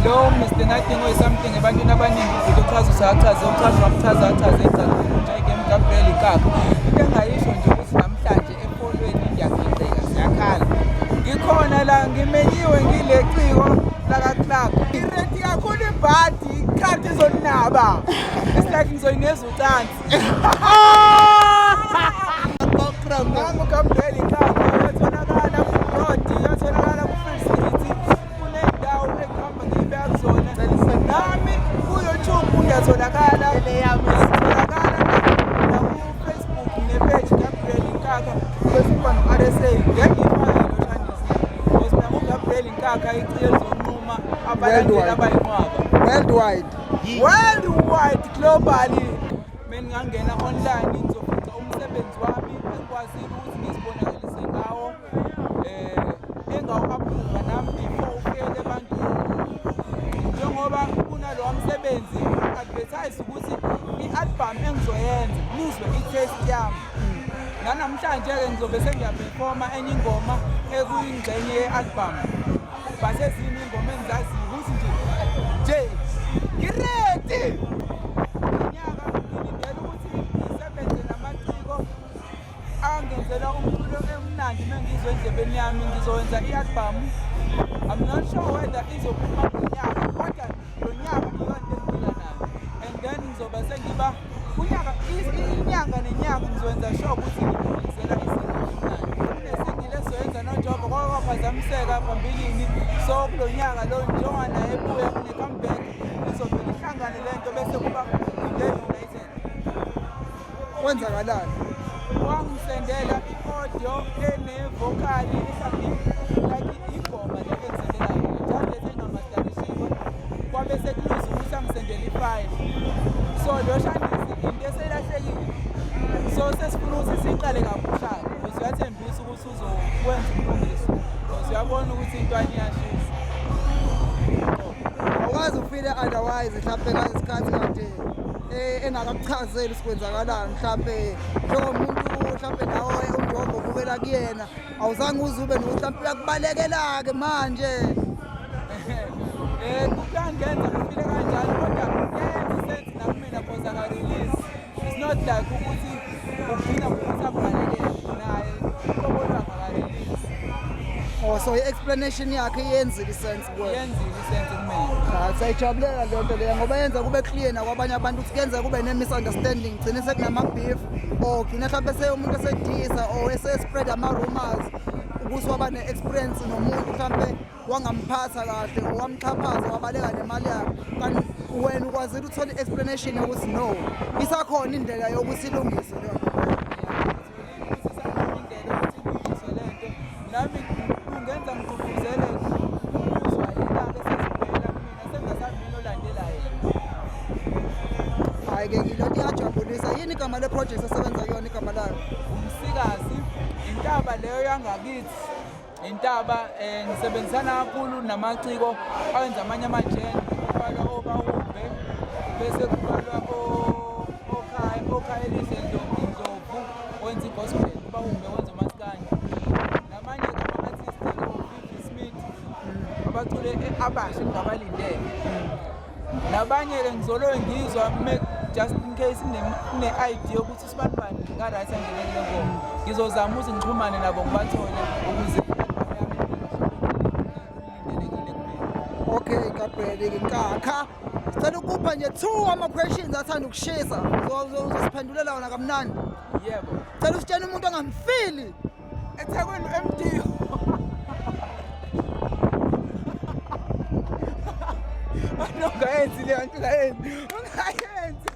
Lo Mr. Nothing or something ebantwini abaningi ukuthi uchaza usachaza uchaza wamchaza achaze game Gabriel inkakha. Into engayisho nje ukuthi namhlanje eFolweni ngiyagceka siyakhala. Ngikhona la ngimenyiwe ngileciko laka club. Ireti kakhulu ibhadi ikhadi izonaba. It's like ngizoyineza ucansi. Nangu Gabriel inkakha yatholakala ku-road, yatholakala ku-Free City. Kunendawo engihamba ngiyibeka kuzona. Nami ku-YouTube ngiyatholakala. Ngiyatholakala naku-Facebook nepage Gabriel inkakha. Bese kuba no-RSA. Ngiyangifaka lo Shandisi. Because mina nguGabriel inkakha icile lizonquma abalandeli abayinqwaba. Worldwide, globally. Mina ngangena online ngizofica umsebenzi wami engikwaziyo ukuthi ngizibonakalise ngawo engawu-approve nami before ufike ebantwini. Njengoba kunalowa msebenzi advertise ukuthi i-album engizoyenza nizwe i-taste yami. Namhlanje-ke ngizobe sengiyaperforma enye ingoma ekuyingxenye ye-album. Base ezinye ingoma engizaziyo ukuthi nje ngiredi. Angenzela umculo emnandi mengizwe endlebeni yami ngizowenza i-album. I'm not sure whether izophuma ngonyaka kodwa lo nyaka iyona engila nayo. And then ngizoba sengiba unyaka inyanga nenyanga ngizowenza sure ukuthi ngilungisela izinto emnandi. Kunesingile esizoyenza noNjova kwaphazamiseka phambilini. So kulo nyaka lo njengoba naye ebuya kune-comeback izobe ihlangane lento bese kuba United. Kwenzakalani? Wangisendela i-audio enevokali like ingoma le engisendelayo njalo engamastarishiwe kwabe sekuluza ukuthi angisendele i-file. So lo Shandisi into eselahlekile. So sesifuna ukuthi siyiqale kabusha because uyathembisa ukuthi uzokwenza umlungiso because uyabona ukuthi into ayiyashisa. Awukazi ufile otherwise mhlawumbe ngesikhathi kade engakakuchazeli sikwenzakalani mhlawumbe njengomuntu mhlawumbe nawe uNjova ubukela kuyena awuzange uzube mhlawumbe uyakubalekela-ke manje. Kukangenza ngifile kanjalo kodwa yenza isense nakumina because aka-release. It's not like ukuthi ugcina ukuthi akubalekele naye uqobo lwakhe aka-release. Oh, so i-explanation yakhe yenzile isense kuwena? Yenzile isense kumina. Siyayijabulela le nto leyo ngoba yenza kube clear nakwabanye abantu ukuthi kuyenzeka kube ne-misunderstanding gcine sekunama-beef or gcine mhlawumbe umuntu esedisa or ese-spread ama-rumors ukuthi waba ne-experience nomuntu mhlawumbe wangamphatha kahle or wamxhaphaza wabaleka nemali yakhe kanti wena ukwazile uthole i-explanation yokuthi no isakhona indlela yokuthi ilungise leyo nto. Nami kungenza ngigqugquzele ukuzwa ilanga esezivela kumina sengasazi olandelayo. Hayi-ke ngilonto iyajabulisa. Yini igama le-project esebenza kuyona igama layo? Umsikazi, intaba leyo yangakithi. Intaba ngisebenzisana kakhulu namaciko awenza amanye amajeni kubalwa obahumbe bese kubalwa okhaya elihle Ndlovu wenza i-gospel obahumbe wenza umaskandi. Abacule abasha engabalindele. Nabanye-ke ngizolowe ngizwa just in case ne-idea yokuthi sibanibani nga-right angenele le ngoma. Ngizozama ukuthi ngixhumane nabo ngibathole ukuze Okay, Gabriel inkakha. Sicela ukupha nje 2 ama-questions athanda ukushisa. Uzosiphendulela wona kamnandi. Yebo. Sicela usitshene umuntu ongamfili eThekwini MD. Ungayenzi le nto ungayenzi.